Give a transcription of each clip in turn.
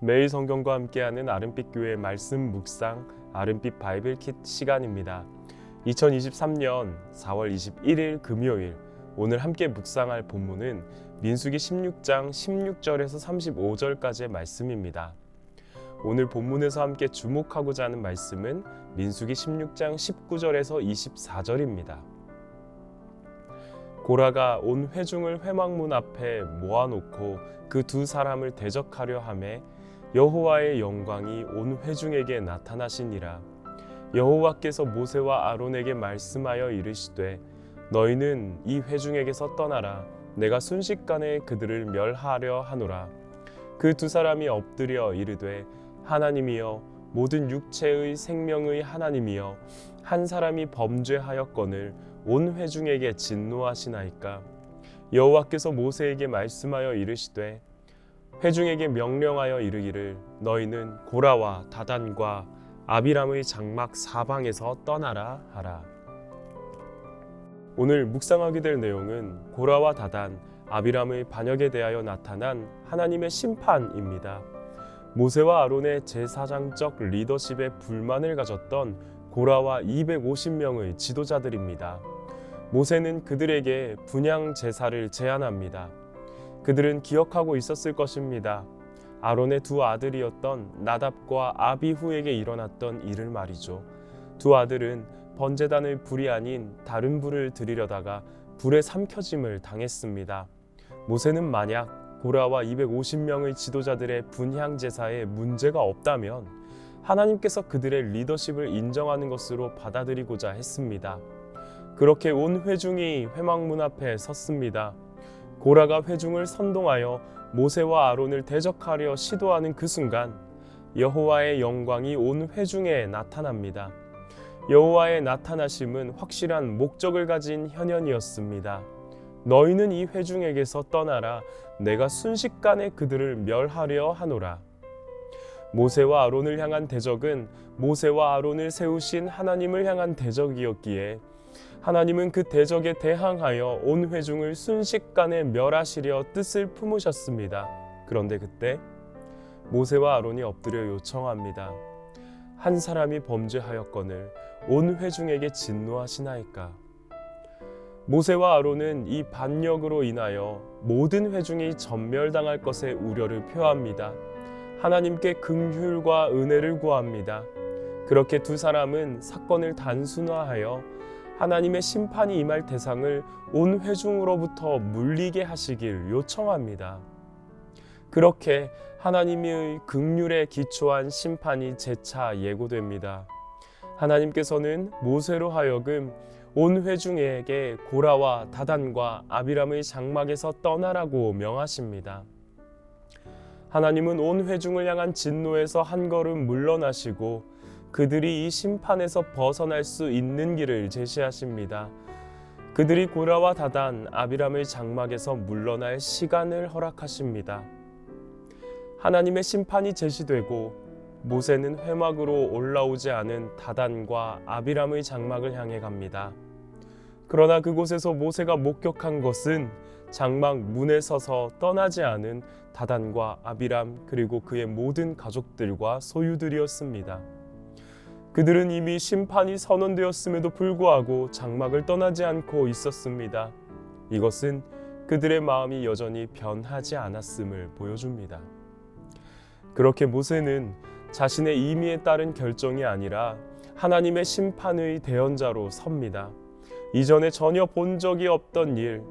매일 성경과 함께하는 아름빛 교회 말씀 묵상 아름빛 바이블 킷 시간입니다. 2023년 4월 21일 금요일, 오늘 함께 묵상할 본문은 민수기 16장 16절에서 35절까지의 말씀입니다. 오늘 본문에서 함께 주목하고자 하는 말씀은 민수기 16장 19절에서 24절입니다. 고라가 온 회중을 회막문 앞에 모아놓고 그 두 사람을 대적하려 하매 여호와의 영광이 온 회중에게 나타나시니라. 여호와께서 모세와 아론에게 말씀하여 이르시되 너희는 이 회중에게서 떠나라. 내가 순식간에 그들을 멸하려 하노라. 그 두 사람이 엎드려 이르되 하나님이여, 모든 육체의 생명의 하나님이여, 한 사람이 범죄하였거늘 온 회중에게 진노하시나이까. 여호와께서 모세에게 말씀하여 이르시되 회중에게 명령하여 이르기를 너희는 고라와 다단과 아비람의 장막 사방에서 떠나라 하라. 오늘 묵상하게 될 내용은 고라와 다단, 아비람의 반역에 대하여 나타난 하나님의 심판입니다. 모세와 아론의 제사장적 리더십에 불만을 가졌던 고라와 250명의 지도자들입니다. 모세는 그들에게 분향 제사를 제안합니다. 그들은 기억하고 있었을 것입니다. 아론의 두 아들이었던 나답과 아비후에게 일어났던 일을 말이죠. 두 아들은 번제단의 불이 아닌 다른 불을 드리려다가 불에 삼켜짐을 당했습니다. 모세는 만약 고라와 250명의 지도자들의 분향 제사에 문제가 없다면 하나님께서 그들의 리더십을 인정하는 것으로 받아들이고자 했습니다. 그렇게 온 회중이 회막문 앞에 섰습니다. 고라가 회중을 선동하여 모세와 아론을 대적하려 시도하는 그 순간 여호와의 영광이 온 회중에 나타납니다. 여호와의 나타나심은 확실한 목적을 가진 현현이었습니다. 너희는 이 회중에게서 떠나라. 내가 순식간에 그들을 멸하려 하노라. 모세와 아론을 향한 대적은 모세와 아론을 세우신 하나님을 향한 대적이었기에 하나님은 그 대적에 대항하여 온 회중을 순식간에 멸하시려 뜻을 품으셨습니다. 그런데 그때 모세와 아론이 엎드려 요청합니다. 한 사람이 범죄하였거늘 온 회중에게 진노하시나이까. 모세와 아론은 이 반역으로 인하여 모든 회중이 전멸당할 것에 우려를 표합니다. 하나님께 긍휼과 은혜를 구합니다. 그렇게 두 사람은 사건을 단순화하여 하나님의 심판이 임할 대상을 온 회중으로부터 물리게 하시길 요청합니다. 그렇게 하나님의 긍휼에 기초한 심판이 재차 예고됩니다. 하나님께서는 모세로 하여금 온 회중에게 고라와 다단과 아비람의 장막에서 떠나라고 명하십니다. 하나님은 온 회중을 향한 진노에서 한 걸음 물러나시고 그들이 이 심판에서 벗어날 수 있는 길을 제시하십니다. 그들이 고라와 다단, 아비람의 장막에서 물러날 시간을 허락하십니다. 하나님의 심판이 제시되고 모세는 회막으로 올라오지 않은 다단과 아비람의 장막을 향해 갑니다. 그러나 그곳에서 모세가 목격한 것은 장막 문에 서서 떠나지 않은 다단과 아비람, 그리고 그의 모든 가족들과 소유들이었습니다. 그들은 이미 심판이 선언되었음에도 불구하고 장막을 떠나지 않고 있었습니다. 이것은 그들의 마음이 여전히 변하지 않았음을 보여줍니다. 그렇게 모세는 자신의 임의에 따른 결정이 아니라 하나님의 심판의 대언자로 섭니다. 이전에 전혀 본 적이 없던 일,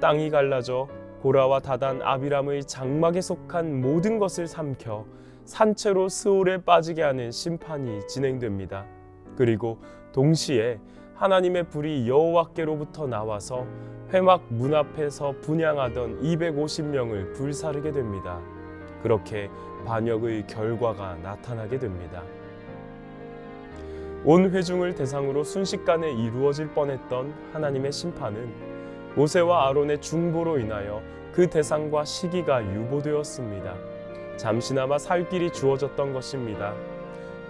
땅이 갈라져 고라와 다단, 아비람의 장막에 속한 모든 것을 삼켜 산채로 스올에 빠지게 하는 심판이 진행됩니다. 그리고 동시에 하나님의 불이 여호와께로부터 나와서 회막 문 앞에서 분향하던 250명을 불사르게 됩니다. 그렇게 반역의 결과가 나타나게 됩니다. 온 회중을 대상으로 순식간에 이루어질 뻔했던 하나님의 심판은 모세와 아론의 중보로 인하여 그 대상과 시기가 유보되었습니다. 잠시나마 살 길이 주어졌던 것입니다.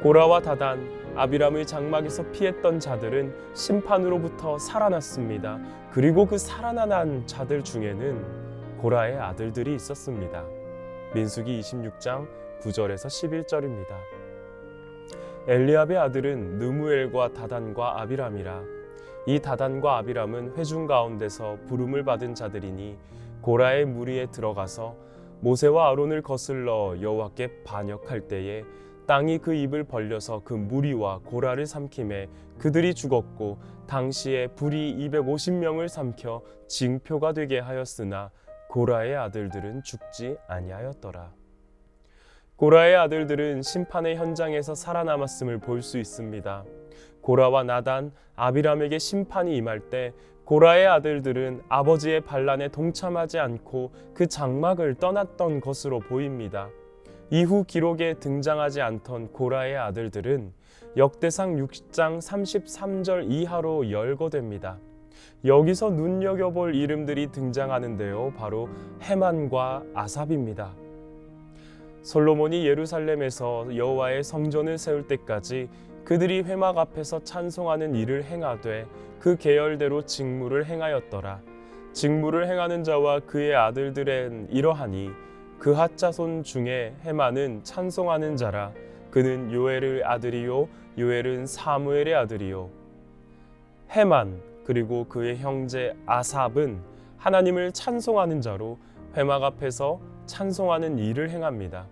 고라와 다단, 아비람의 장막에서 피했던 자들은 심판으로부터 살아났습니다. 그리고 그 살아난 자들 중에는 고라의 아들들이 있었습니다. 민수기 26장 9절에서 11절입니다. 엘리압의 아들은 느무엘과 다단과 아비람이라. 이 다단과 아비람은 회중 가운데서 부름을 받은 자들이니 고라의 무리에 들어가서 모세와 아론을 거슬러 여호와께 반역할 때에 땅이 그 입을 벌려서 그 무리와 고라를 삼키매 그들이 죽었고 당시에 불이 250명을 삼켜 징표가 되게 하였으나 고라의 아들들은 죽지 아니하였더라. 고라의 아들들은 심판의 현장에서 살아남았음을 볼 수 있습니다. 고라와 나단, 아비람에게 심판이 임할 때 고라의 아들들은 아버지의 반란에 동참하지 않고 그 장막을 떠났던 것으로 보입니다. 이후 기록에 등장하지 않던 고라의 아들들은 역대상 6장 33절 이하로 열거됩니다. 여기서 눈여겨볼 이름들이 등장하는데요. 바로 헤만과 아삽입니다. 솔로몬이 예루살렘에서 여호와의 성전을 세울 때까지 그들이 회막 앞에서 찬송하는 일을 행하되 그 계열대로 직무를 행하였더라. 직무를 행하는 자와 그의 아들들은 이러하니 그핫 자손 중에 헤만은 찬송하는 자라. 그는 요엘의 아들이요 요엘은 사무엘의 아들이요. 헤만 그리고 그의 형제 아삽은 하나님을 찬송하는 자로 회막 앞에서 찬송하는 일을 행합니다.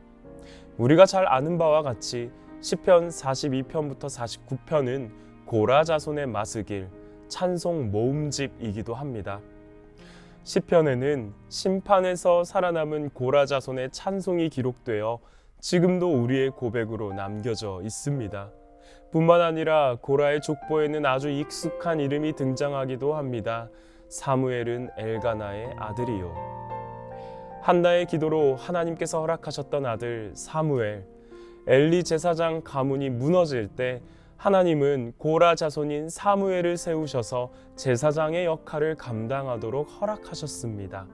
우리가 잘 아는 바와 같이 시편 42편부터 49편은 고라 자손의 마스길, 찬송 모음집이기도 합니다. 시편에는 심판에서 살아남은 고라 자손의 찬송이 기록되어 지금도 우리의 고백으로 남겨져 있습니다. 뿐만 아니라 고라의 족보에는 아주 익숙한 이름이 등장하기도 합니다. 사무엘은 엘가나의 아들이요. 한나의 기도로 하나님께서 허락하셨던 아들 사무엘, 엘리 제사장 가문이 무너질 때 하나님은 고라 자손인 사무엘을 세우셔서 제사장의 역할을 감당하도록 허락하셨습니다.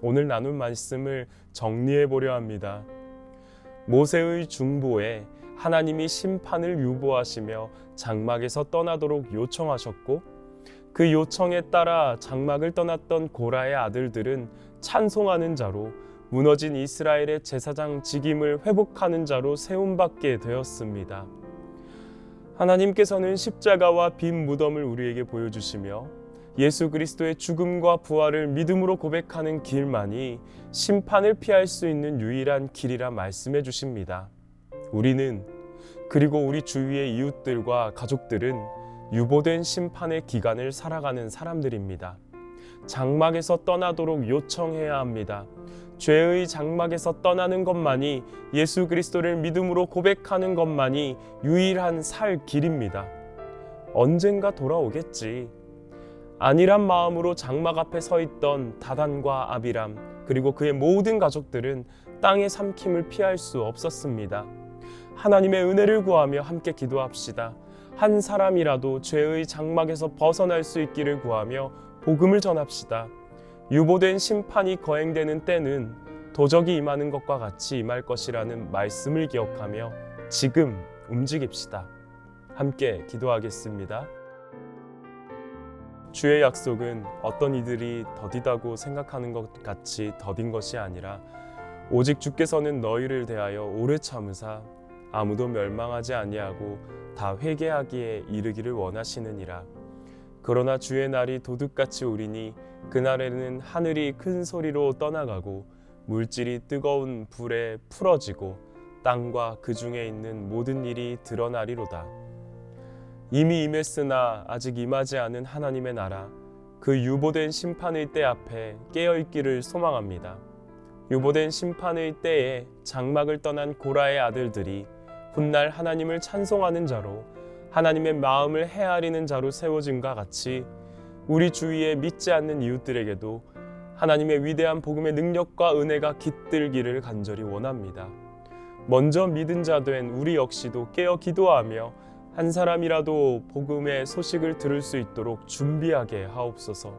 오늘 나눌 말씀을 정리해 보려 합니다. 모세의 중보에 하나님이 심판을 유보하시며 장막에서 떠나도록 요청하셨고 그 요청에 따라 장막을 떠났던 고라의 아들들은 찬송하는 자로 무너진 이스라엘의 제사장 직임을 회복하는 자로 세움받게 되었습니다. 하나님께서는 십자가와 빈 무덤을 우리에게 보여주시며 예수 그리스도의 죽음과 부활을 믿음으로 고백하는 길만이 심판을 피할 수 있는 유일한 길이라 말씀해 주십니다. 우리는 그리고 우리 주위의 이웃들과 가족들은 유보된 심판의 기간을 살아가는 사람들입니다. 장막에서 떠나도록 요청해야 합니다. 죄의 장막에서 떠나는 것만이 예수 그리스도를 믿음으로 고백하는 것만이 유일한 살 길입니다. 언젠가 돌아오겠지. 안일한 마음으로 장막 앞에 서 있던 다단과 아비람 그리고 그의 모든 가족들은 땅의 삼킴을 피할 수 없었습니다. 하나님의 은혜를 구하며 함께 기도합시다. 한 사람이라도 죄의 장막에서 벗어날 수 있기를 구하며 복음을 전합시다. 유보된 심판이 거행되는 때는 도적이 임하는 것과 같이 임할 것이라는 말씀을 기억하며 지금 움직입시다. 함께 기도하겠습니다. 주의 약속은 어떤 이들이 더디다고 생각하는 것 같이 더딘 것이 아니라 오직 주께서는 너희를 대하여 오래 참으사 아무도 멸망하지 아니하고 다 회개하기에 이르기를 원하시느니라. 그러나 주의 날이 도둑같이 오리니 그날에는 하늘이 큰 소리로 떠나가고 물질이 뜨거운 불에 풀어지고 땅과 그 중에 있는 모든 일이 드러나리로다. 이미 임했으나 아직 임하지 않은 하나님의 나라, 그 유보된 심판의 때 앞에 깨어있기를 소망합니다. 유보된 심판의 때에 장막을 떠난 고라의 아들들이 훗날 하나님을 찬송하는 자로 하나님의 마음을 헤아리는 자로 세워짐과 같이 우리 주위에 믿지 않는 이웃들에게도 하나님의 위대한 복음의 능력과 은혜가 깃들기를 간절히 원합니다. 먼저 믿은 자 된 우리 역시도 깨어 기도하며 한 사람이라도 복음의 소식을 들을 수 있도록 준비하게 하옵소서.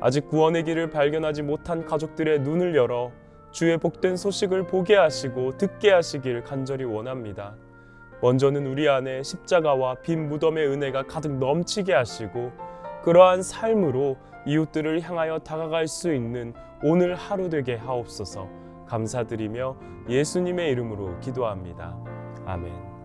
아직 구원의 길을 발견하지 못한 가족들의 눈을 열어 주의 복된 소식을 보게 하시고 듣게 하시길 간절히 원합니다. 먼저는 우리 안에 십자가와 빈 무덤의 은혜가 가득 넘치게 하시고 그러한 삶으로 이웃들을 향하여 다가갈 수 있는 오늘 하루 되게 하옵소서. 감사드리며 예수님의 이름으로 기도합니다. 아멘.